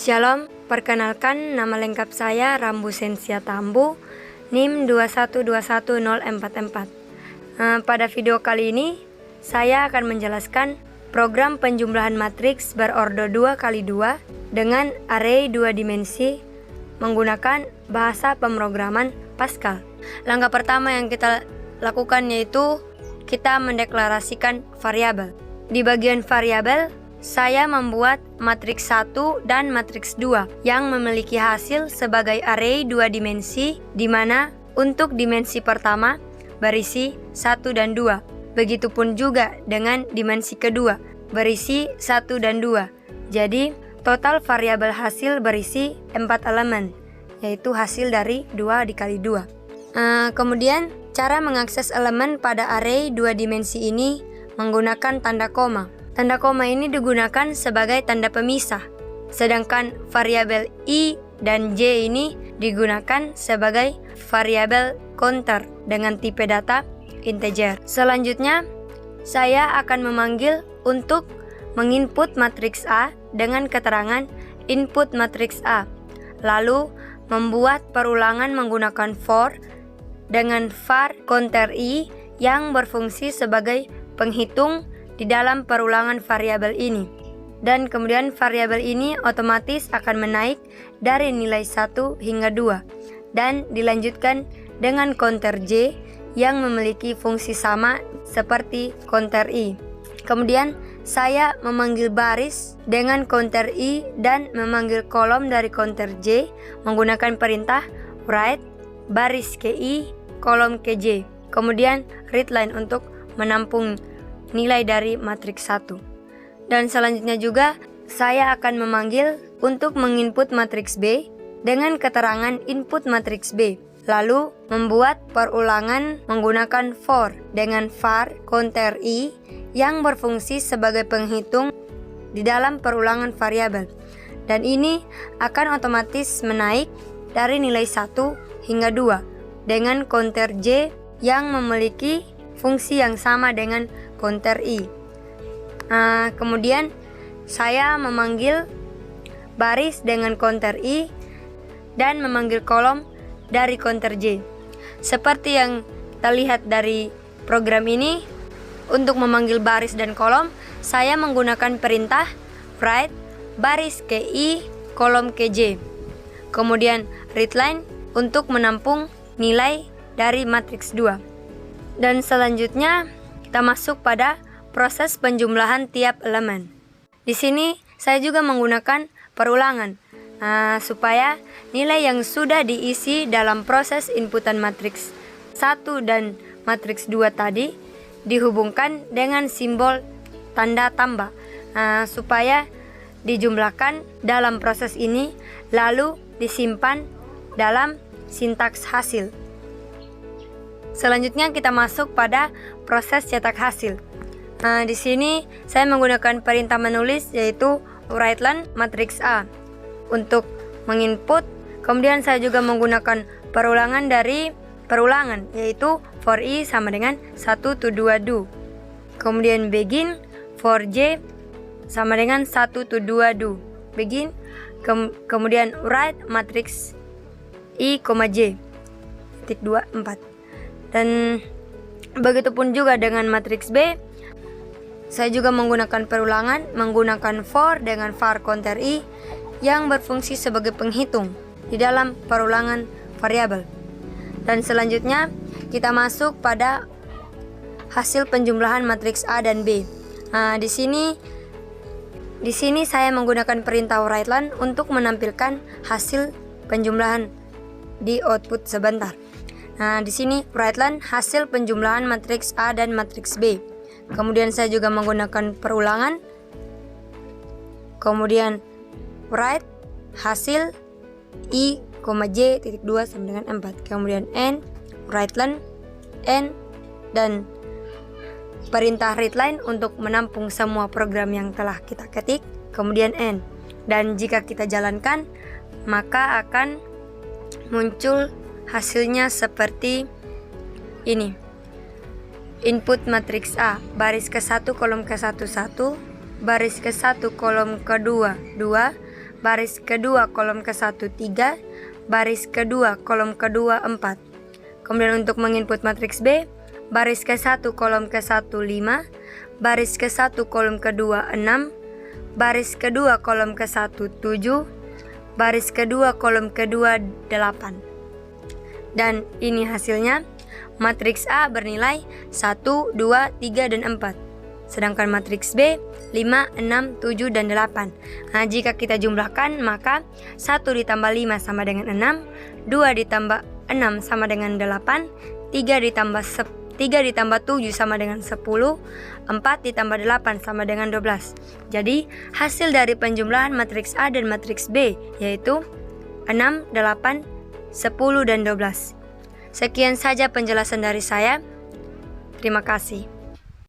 Shalom, perkenalkan nama lengkap saya Rambu Sensia Tambu, NIM 2121044. Pada video kali ini, saya akan menjelaskan program penjumlahan matriks berordo 2x2 dengan array 2 dimensi menggunakan bahasa pemrograman Pascal. Langkah pertama yang kita lakukan yaitu kita mendeklarasikan variabel. Di bagian variabel, saya membuat matriks 1 dan matriks 2 yang memiliki hasil sebagai array 2 dimensi, di mana untuk dimensi pertama berisi 1 dan 2. Begitupun juga dengan dimensi kedua berisi 1 dan 2. Jadi total variabel hasil berisi 4 elemen, yaitu hasil dari 2 dikali 2. Kemudian cara mengakses elemen pada array 2 dimensi ini menggunakan tanda koma. Tanda koma ini digunakan sebagai tanda pemisah, sedangkan variabel i dan j ini digunakan sebagai variabel counter dengan tipe data integer. Selanjutnya, saya akan memanggil untuk menginput matriks A dengan keterangan input matriks A, lalu membuat perulangan menggunakan for dengan var counter i yang berfungsi sebagai penghitung di dalam perulangan variabel ini. Dan kemudian variabel ini otomatis akan menaik dari nilai 1 hingga 2 dan dilanjutkan dengan counter j yang memiliki fungsi sama seperti counter i. Kemudian saya memanggil baris dengan counter i dan memanggil kolom dari counter j menggunakan perintah write baris ke i kolom ke j. Kemudian readline untuk menampung nilai dari matriks 1. Dan selanjutnya juga saya akan memanggil untuk menginput matriks B dengan keterangan input matriks B, lalu membuat perulangan menggunakan for dengan var counter i yang berfungsi sebagai penghitung di dalam perulangan variabel, dan ini akan otomatis menaik dari nilai 1 hingga 2 dengan counter j yang memiliki fungsi yang sama dengan counter i. Kemudian saya memanggil baris dengan counter i dan memanggil kolom dari counter j. Seperti yang terlihat dari program ini, untuk memanggil baris dan kolom, saya menggunakan perintah write baris ke i kolom ke j. Kemudian readline untuk menampung nilai dari matriks 2. Dan selanjutnya kita masuk pada proses penjumlahan tiap elemen. Di sini saya juga menggunakan perulangan supaya nilai yang sudah diisi dalam proses inputan matriks 1 dan matriks 2 tadi dihubungkan dengan simbol tanda tambah supaya dijumlahkan dalam proses ini lalu disimpan dalam sintaks hasil. Selanjutnya kita masuk pada proses cetak hasil. Di sini saya menggunakan perintah menulis yaitu writeline matriks A untuk menginput. Kemudian saya juga menggunakan perulangan dari perulangan yaitu for i sama dengan 1 to 2 do. Kemudian begin for j sama dengan 1 to 2 do. Begin kemudian write matriks i, j titik 2 4. Dan begitupun juga dengan matriks B, saya juga menggunakan perulangan menggunakan for dengan var counter i yang berfungsi sebagai penghitung di dalam perulangan variabel. Dan selanjutnya kita masuk pada hasil penjumlahan matriks A dan B. Di sini saya menggunakan perintah writeline untuk menampilkan hasil penjumlahan di output sebentar. Di sini writeline hasil penjumlahan matriks A dan matriks B. Kemudian saya juga menggunakan perulangan. Kemudian write hasil i, j titik 2 sama dengan 4. Kemudian n, writeline n, dan perintah readline untuk menampung semua program yang telah kita ketik. Kemudian n. Dan jika kita jalankan, maka akan muncul hasilnya seperti ini. Input matriks A, baris ke-1 kolom ke-1 1, baris ke-1 kolom ke-2 2, baris kedua kolom ke-1 3, baris kedua kolom kedua 4. Kemudian untuk menginput matriks B, baris ke-1 kolom ke-1 5, baris ke-1 kolom kedua 6, baris kedua kolom ke-1 7, baris kedua kolom kedua 8. Dan ini hasilnya. Matriks A bernilai 1, 2, 3, dan 4. Sedangkan matriks B 5, 6, 7, dan 8. Nah, jika kita jumlahkan maka 1 ditambah 5 sama dengan 6, 2 ditambah 6 sama dengan 8, 3 ditambah 7 sama dengan 10, 4 ditambah 8 sama dengan 12. Jadi hasil dari penjumlahan matriks A dan matriks B yaitu 6, 8, 10, dan 12. Sekian saja penjelasan dari saya. Terima kasih.